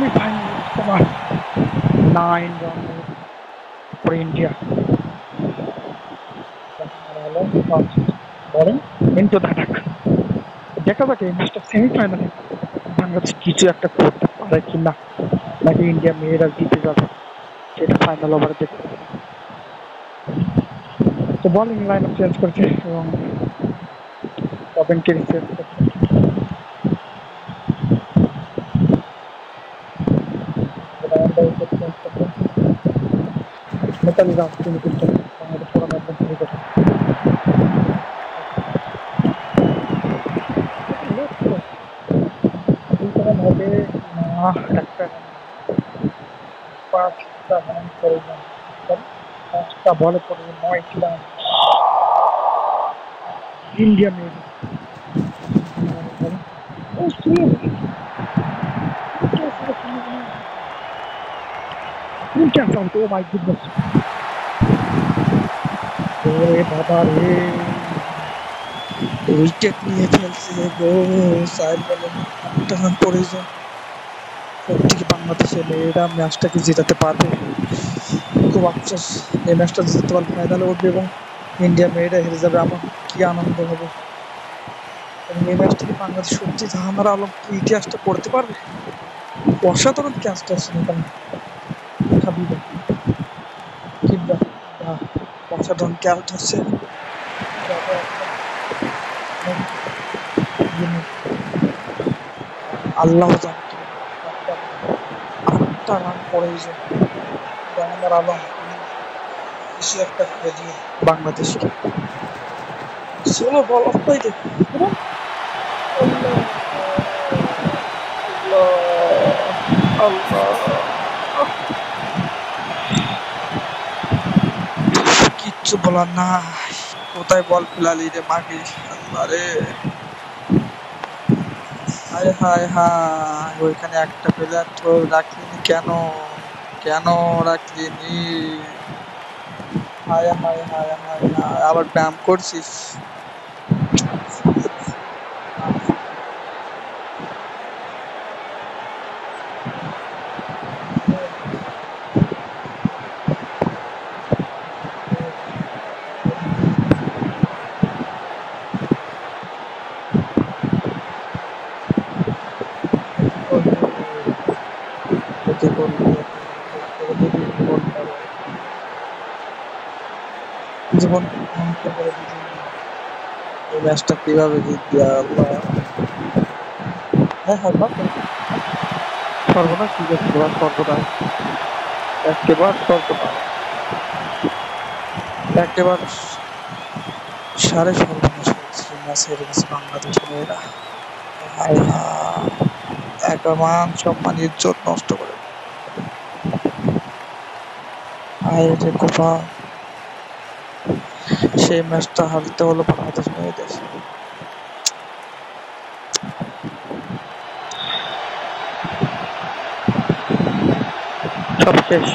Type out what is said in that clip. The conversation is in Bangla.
semi-finals, come on. 9 run for India. Bowling into the attack. দেখা যাক এই ম্যাচটা সেমিফাইনালে বাংলাদেশ কিছু একটা করতে পারে কিনা, নাকি ইন্ডিয়া মেয়েরা জিতে যাবে সেটা ফাইনাল ওভারে দেখতে হবে। তো বোলিং লাইন আপ চেঞ্জ করেছে এবং ওপেনকে রিপ্লেস করছে। মিতালি রাজ তিনি কিন্তু বাংলাদেশ পুরো ম্যাচ শুরু করেন। হবে না একটা পাঁচটা রান করে পাঁচটা বলে করে 9টি run India made. Oh my goodness! ওরে বাবা রে, উইকেট নিয়ে ফেলছে গো। সাইড বলে 8টা রান পড়েছে। সত্যি বাংলাদেশে মেয়েরা ম্যাচটাকে জেতাতে পারবে? খুব আফসোস, এই ম্যাচটা জিততে পারলে ফাইনালে উঠবে এবং ইন্ডিয়া মেয়েরা হেরে যাবে। আমার কি আনন্দ হবে। এবং এই ম্যাচ থেকে বাংলাদেশ সত্যি জাহানারা আলম কি ইতিহাসটা করতে পারবে? অসাধারণ ক্যাচটা ছিল এখানে, অসাধারণ ক্যাচ হচ্ছে। আল্লাহ জানে 8টা রান পড়েছে জাহানারা আলম কিছু একটা করে দিয়ে বাংলাদেশকে। ষোলো বল অফটাই দেখুন, কিচ্ছু বলার না। কোথায় বল ফেলালি রে মাকে, আল্লাহ রে। হায় হায় হায়, ওইখানে একটা প্লেয়ার তো রাখলিনি কেন? কেন রাখলিনি? হায় হায় হায় হায় হায়, আবার ব্যায়াম করছিস? জীবন এই ম্যাচটা কিভাবে জিতবে আল্লাহ। হ্যাঁ হ্যাঁ, সর্বনাশ ঠিক আছে, সর্বনাশ একেবারে সর্বনাশ, একেবারে সাড়ে সর্বনাশ হয়েছে ম্যাচ হেরে গেছে বাংলাদেশ মেয়েরা। হায় হায়, একটা মান সম্মান ইজ্জত নষ্ট করে। হায় রে কপাল, সেই ম্যাচটা হারতে হলো বাংলাদেশ মেয়েদের। সব শেষ।